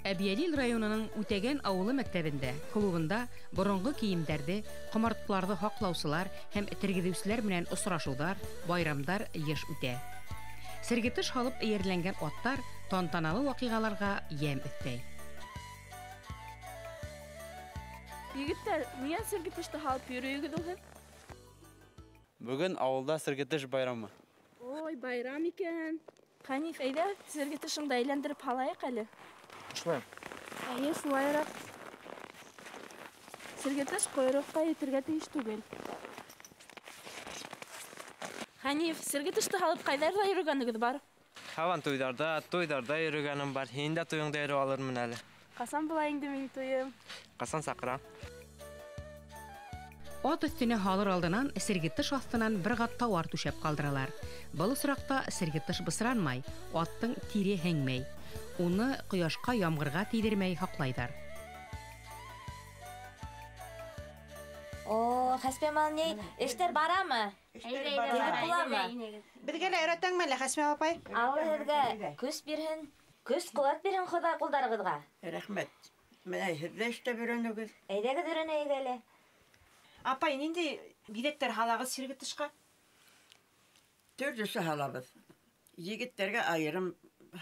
Әбиялил районының Үтеген авылы мәктәбендә, клубында борынгы киемдәрде, комартларды хаклаучылар һәм тергеҙеүселәр менән осрашыуҙар, байрамдар йыш үтә. Сергетыш халып эйәрләнгән аттар тантаналы ваҡиғаларға йәм өҫтәй. Егеттәр, ниңә сергетышты халып йөрөйегеҙ ул? Бөгөн ауылда сергетыш байрамы. Ой, байрам икән. Хәниф, әйҙә, сергетышыңды әйләндереп һалайыҡ әле. Шулай. Әйе, шулайыраҡ. Сергетыш ҡойроҡҡа етергә тейеш түгел. Хәниф, сергетышты һалып ҡайҙарҙа йөрөгәнегеҙ бар? Һаван туйҙарҙа йөрөгәнем бар. Һин дә туйыңда йөрөп алырмын әле. Ҡасан була инде минең туйым? Ҡасан саҡыра? Ат өҫтөнә һалыр алдынан сергетыш аҫтынан бер ҡат тауар түшәп ҡалдыралар. Был осраҡта сергетыш бысранмай, аттың тире һәңмәй. Уны ҡояшҡа, ямғырға тейҙермәй һаҡлайҙар. О, Хәспәмал ни, эштәр барамы? Әйҙә. Беҙгә лә өйрәтәңме әле, Хәсмә апай? Алла һеҙгә көс бирһен, көс-ҡеүәт бирһен Хоҙай ҡулдарығыҙға. Рәхмәт. Менә һеҙ ҙә эштә өйрәнегеҙ. Әйҙәгеҙ өйрәнәйек әле. Апай, ниндәй биҙәктәр һалағыҙ сиргетышҡа? Төрлөсө һалабыҙ. Егеттәргә айырым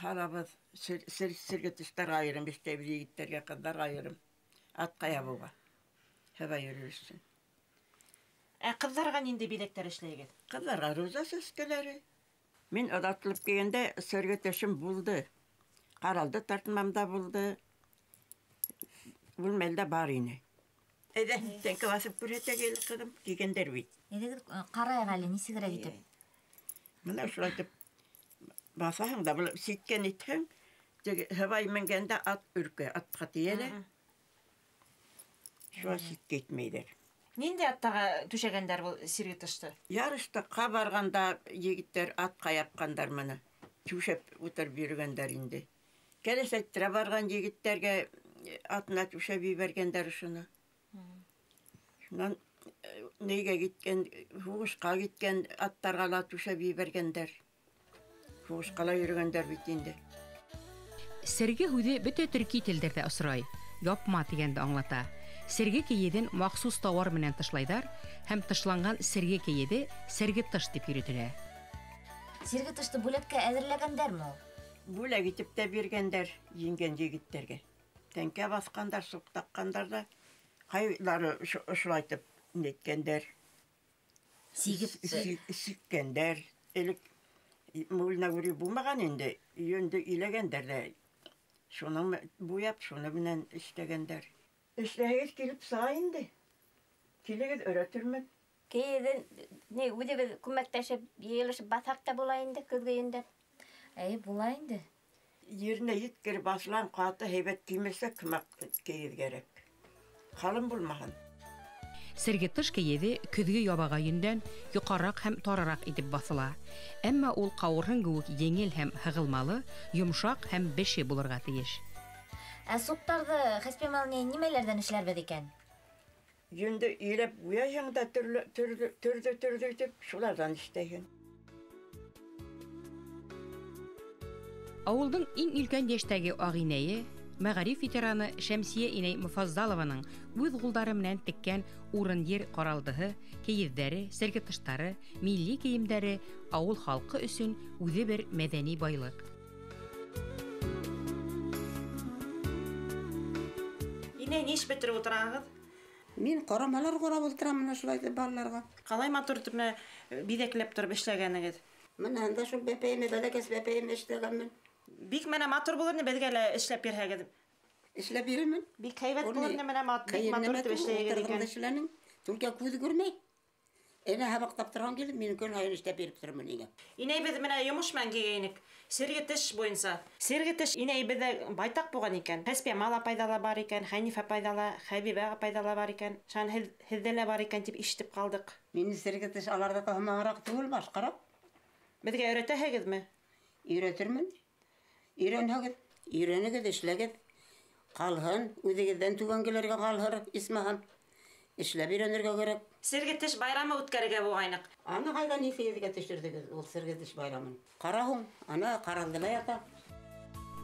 һалабыҙ. Сиргетыштар айырым, эштәбеҙ егеттәргә, ҡыҙҙар айырым. Атҡа ябыуға. Һәбә йөрөр өсөн. Ә ҡыҙҙарға ниндәй биҙәктәр эшләйегеҙ? Ҡыҙҙарға руза сәскәләре. Мин оҙатлып килгәндә сиргетышым булды. Ҡаралды тартмамда булды. Бүлмәлдә бар ине. Әйҙә, тәңке баҫып күрһәтәгеҙ, ҡыҙым, кигәндәр бит. Әйҙәгеҙ ҡарайыҡ әле, нисегерәк итеп. Мына шулай итеп баҫаһың да, был ситкән итһәң, һыбай менгәндә ат өркә, атҡа тейәлә. Шуға сиккә итмәйҙәр. Ниндәй аттаға түшәгәндәр был сиргетышты? Ярыштыҡҡа барғанда егеттәр атҡа япҡандар мыны. Түшәп ултырып йөрөгәндәр инде. Кәләсәттәрә барған егеттәргә атына түшәп ебәргәндәр шуны. Шунан нейгә киткән, һуғышҡа киткән аттарға ла түшәп ебәргәндәр. Һуғышҡа ла йөрөгәндәр бит инде. Серге һүҙе бөтә төрки телдәрҙә осрай. Япма тигәнде аңлата. Серге кейеден махсус тауар менән тышлайҙар һәм тышланған серге кейеде сергетыш дип йөрөтөлә. Сиргетышты бүләккә әҙерләгәндәрме ул? Бүләк итеп тә биргәндәр еңгән егеттәргә. Тәңкә баҫҡандар, суҡ таҡҡандар да, ҡайҙары ошолайтып неткәндәр. Сиккәндәр. Элек мулна үрі булмаған инде, йөнді иләгәндәр дә. Шуның буяп, шуны менән эшләгәндәр. Эшләгәс килеп сыға инде. Килегеҙ өйрәтермен. Кейеден, үҙебеҙ күмәктәшеп, йыйылышып баҫаҡ та була инде, көҙгө йөндә. Әй, була инде. Еренә еткер басылан ҡаты һәйбәт кимерсә кемәк кейеҙ кәрәк. Ҡалын булмаһын. Сергетыш кейеҙе көҙгө ябаға йөндән юҡараҡ һәм тарараҡ итеп баҫыла. Әммә ул ҡауырһын кеүек еңел һәм һығылмалы, йомшаҡ һәм беше булырға тейеш. Ә суҡтарҙы, Хәспәмал, нимәләрҙән эшләрбеҙ икән? Йөнді иләп уяһың да төрлө итеп, шуларҙан эшләйһең. Ауылдың иң өлкән йәштәге ағинәйе, мәғариф ветераны Шәмсиә инәй Муфаззалованың үҙ ҡулдары менән теккән урын-ер ҡаралдыһы, кейеҙҙәре, сергетыштары, милли кейемдәре ауыл халҡы өсөн үҙе бер мәҙәни байлыҡ. Инәй, ни эш бөтөрөп ултырағыҙ? Мин ҡорамалар ҡорап ултырам мына шулай балаларға. Ҡалай матур итеп биҙәкләп торып эшләгәнегеҙ? Мына анда шул бәпәйеме, бәләкәс бәпәйеме эшләгәнмен. Бик менә матур булыр, беҙгә лә эшләп бирһәгеҙ. Эшләп бирермен. Бик һәйбәт булыр, менә матур итеп эшләйегеҙ икән. Эшләнең, түлкә күҙ күрмәй. Ene habaqtap turgan kelip, men kön hayır iştep berip turman ene. Иней беҙ менә йомошман кигәйнек. Сергетеш буйынса. Сергетеш иней беҙҙә байтаҡ булған икән. Хәспия мала пайдала бар икән, Хәнифә пайдала, Хәбибә пайдала бар икән. Шан һеҙҙә лә бар икән тип ишетеп ҡалдыҡ. Мени сергетиш аларда калмагыраак түгел башҡарак. Беҙгә өйрәтәһегеҙме? Өйрәтермен. Өйрәнһәгеҙ, өйрәнегеҙ, эшләгеҙ. Ҡалһын, үҙегеҙҙән түбәнгеләргә ҡалһыр, исмаһам. Эшләп өйрәнергә кәрәк. Сергетеш байрамы үткәрергә булғайныҡ. Аны ҡайҙан иҫегеҙгә төшөрҙөгөҙ ул сергетиш байрамын? Ҡара һуң, ана ҡаралды ла ята.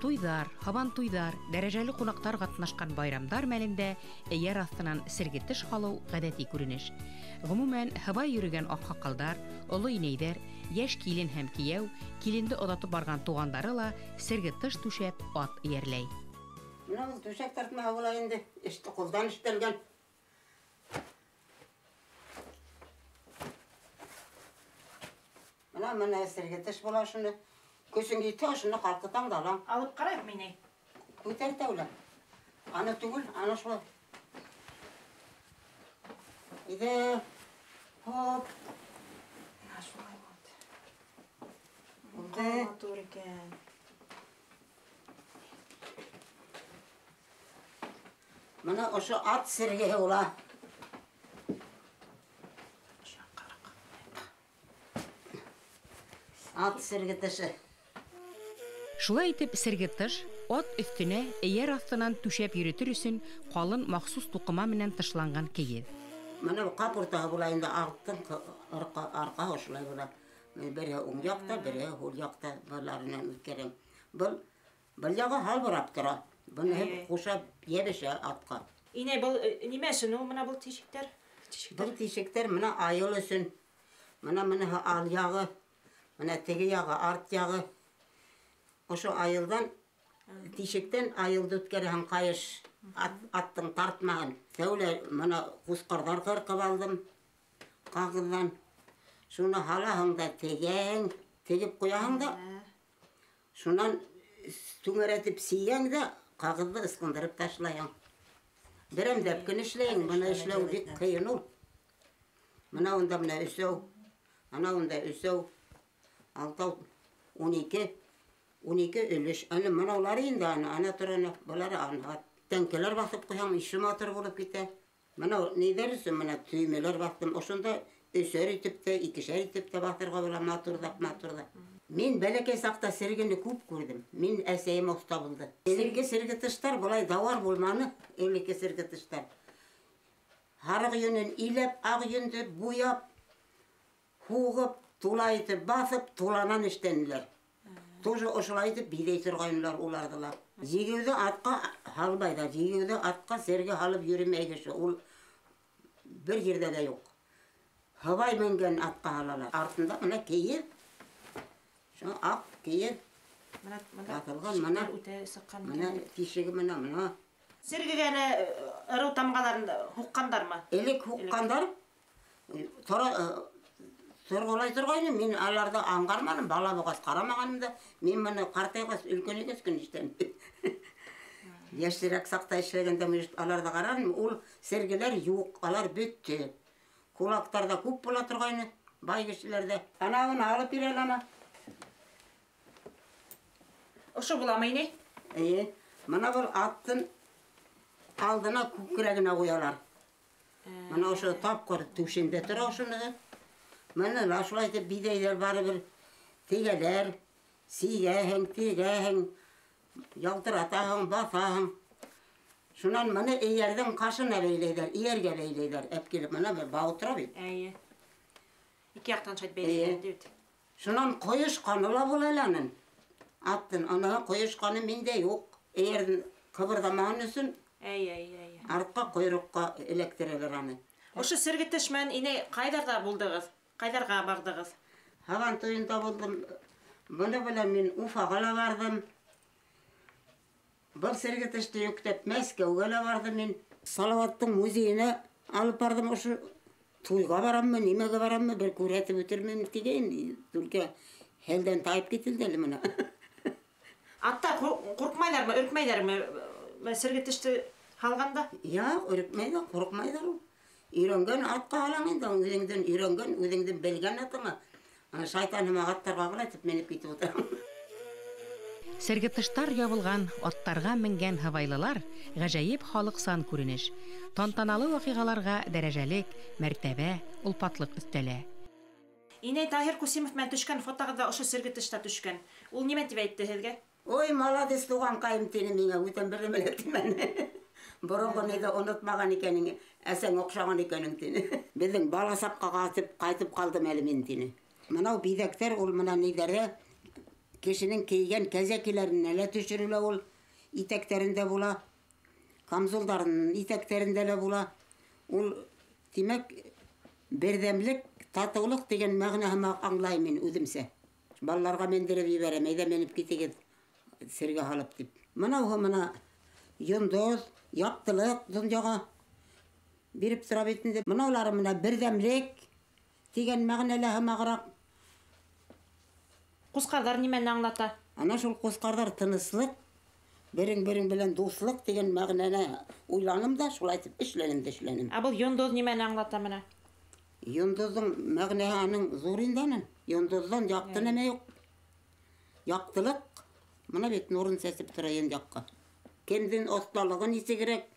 Туйҙар, һабан туйҙар, дәрәжәле ҡунаҡтар ҡатнашҡан байрамдар мәлендә эйәр аҫтынан сергетеш һалыу ғәҙәти күренеш. Ғөмүмән, һыбай йөрөгән аҡһаҡалдар, оло инәйҙәр, йәш килен һәм кейәү, киленде оҙатып барған туғандары ла сергетеш түшәп ат эйәрләй. Менә ул түшәк тартмаһы була инде, эште ҡулдан эштәлгән. Менә сергетеш була шуны. Көсөң китә, шуны ҡалҡытаң да алаң. Алып ҡарайыҡ мине. Күтәр тәүлә. Аны түгел, аны шулай. Иде, хоп. Шулай булды. Булды. Матур икән. Менә ошо ат сергеһе була. Ат сергетеше. Шулай итеп сергетеш ат өҫтөнә эйәр аҫтынан түшәп йөрөтөр өсөн ҡалын махсус туҡыма менән тышланған кейеҙ. Менә бу ҡап уртаһы була инде аттың арҡаһы ошолай була. Береһе уң яҡта, береһе һул яҡта быларынан үткәрәм. Был яғы һалбырап тора. Быны ҡушап йәбешә атҡа. Инәй, был нимә өсөн ул менә был тишектәр? Был тишектәр менә айыл өсөн. Менә ал яғы, менә теге яғы, арт яғы. Ошо айылдан, тишектән айылды үткәрәһең ҡайыш, аттың тартмаһын. Тәүлә менә ҡусҡарҙар ҡырҡып алдым, ҡағыҙҙан. Шуны һалаһың да тегәң, тегеп ҡуяһың да, шунан түңәрәтеп сейәң да, ҡағыҙҙы ысҡындырып ташлайың. Берәмдәп кенә эшләйең, бына эшләү бик ҡыйын ул. Менә унда менә өсәү, ана унда өсәү, алтау, 12 өлөш. Аны мынаулары инде ана тораны, былары ана. Тәңкеләр баҫып ҡуйһаң, ише матур булып китә. Менә ниҙәр өсөн менә төймәләр баҫтым. Ошонда өсәр итеп тә, икешәр итеп тә баҫырға була матурҙа. Мин бәләкәй саҡта сергене күп күрҙем. Мин әсәйем оҫта булды. Элекке сергетыштар былай давар булманы. Элекке сергетыштар. Һарыҡ йөнөн иләп, аҡ йөндө буяп, һуғып, тула итеп баҫып, туланан эштәнеләр. Тоже ошолай итеп биҙәй торғайнылар уларҙылар. Егеүҙе атҡа һалбайҙар. Егеүҙе атҡа серге һалып йөрөмәйҙер. Ул бер ерҙә лә юҡ. Һыбай менгән атҡа һалалар. Артында менә кейеҙ. Шуны аҡ кейеҙ. Атылған менә тишеге менә. Сергегә ырыу тамғаларын һуҡҡандармы? Элек һуҡҡандар. Торғолай торғайны, мин аларҙы аңғарманым, бала булғас ҡарамағаным да, мин быны ҡартайғас, өлкәнәйгәс көн иштәм. Йәшерәк саҡта эшләгәндә аларҙы ҡараным, ул сергеләр юҡ, алар бөттө. Кулактарҙа күп була торғайны, бай кешеләрҙә. Анауын алып бирәл ана. Ошо буламы инәй? Мына был аттың алдына күкрәгенә ҡуялар. Мына ошо тапҡыр түшендә тора ошоноғо. Менә ла шулай итеп биҙәйҙәр барыбер тегәләр, сейәһең, тегәһең, ялтыратаһың, баҫаһың. Шунан менә эйәрҙең ҡашына бәйләйҙәр, эйәргә бәйләйҙәр. Әпкилеп менә бер бау тора бит. Ике яҡтан шайт бәйләйҙәр. Шунан ҡойошҡаны ла була ланын. Аттың ана ҡойошҡаны миндә юҡ. Эйәрҙең ҡыбырҙамаһын өсөн артҡа ҡойроҡҡа эләктерәләр аны. Ошо сергетеш менән инәй ҡайҙарҙа булдығыҙ? Ҡайҙарға барҙығыҙ? Һабан туйында булдым. Быны белән мин Уфаға ла барҙым. Был сергетеште йөктәп Мәскәүгә ла барҙым мин. Салауаттың музейына алып барҙым. Ошо туйға бараммы, нимәгә бараммы, бер күрһәтеп үтермен тигәйн. Түлкә хәлдән тайып кителде әле менә. Атта ҡурҡмайҙармы, өркмәйҙәрме сергетеште һалғанда? Юҡ, өркмәйҙәр, ҡурҡмайҙар ул. Үйренген атқа алаң енді, өзіңден үйренген, өзіңден білген атыңа. Шайтан аттарға қалайтып меніп кетіп отырам. Сергетыштар ябылган, аттарга менгән һавайлылар гаҗәеп халык сан күренеш. Тантаналы вакыйгаларга дәрәҗәлек, мәртәбә, улпатлык өстәлә. Инәй Таһир Кусимов мен төшкән фотогда ошо Сергетышта төшкән. Ул нимә дип әйтте һеҙгә? Ой, молодец туған кайым тине миңа, үтен бір мелеттімен. Бұрынғы неде ұнытмаған екенің, әсен оқшаған екенің тине. Біздің бала сапқа қайтып қалдым әлімен тине. Мынау бидектер, ол мына недері, кешінің кейген кәзекелерін әлі түшірілі ол, итектерінде бола, камзолдарын итектерінде бола. Ол, демек, бердемлік, татулық деген мәғінәһі аңлаймын өзімсе. Балаларға мендіріп еберем, әйді меніп кетегеді серге халып деп. Мына йондоз, яптылық дүнияға беріп тұра бетінде. Мұнаулары бірдемлік деген мәғінәлі мағырақ. Қусқардар немені аңлата? Ана шул қусқардар тыныслық, бірін білен дослық деген мәғінәлі ойланым да, шул айтып ішленім. А бұл йондоз немені аңлата мына? Йондоздың мәғінәлі аның зоринданын. Йондоздан яқты неме yok. Яқтылық, мұна бетін орын сәсіп тұра енді яққа. Кемдің осталығын есі керек.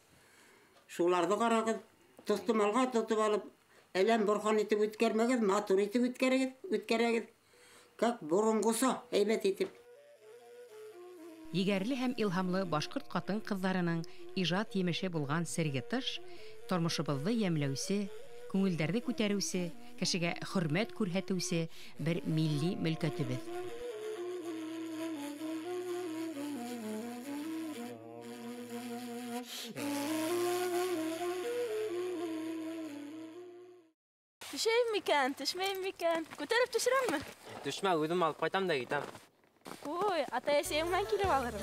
Шуларды қарағыз, тұстымалға тұтып алып, әлем бұрхан етіп өткермегіз, матур етіп өткерегіз. Как бұрынғыса, әйбет етіп. Егәрле һәм илһамлы башкорт катын кызларының ижад емеше булган Сергетыш тормышыбызны ямьләүсе, күңелдәрне күтәрүсе, кешегә хөрмәт күрһәтүсе бер милли мөлкәтебез. Төшмәйм микән? Күтәреп төшерәмме? Düşme, uyudum alıp kaytam da gitem. Ой, ата-әсәйем килеп алырым.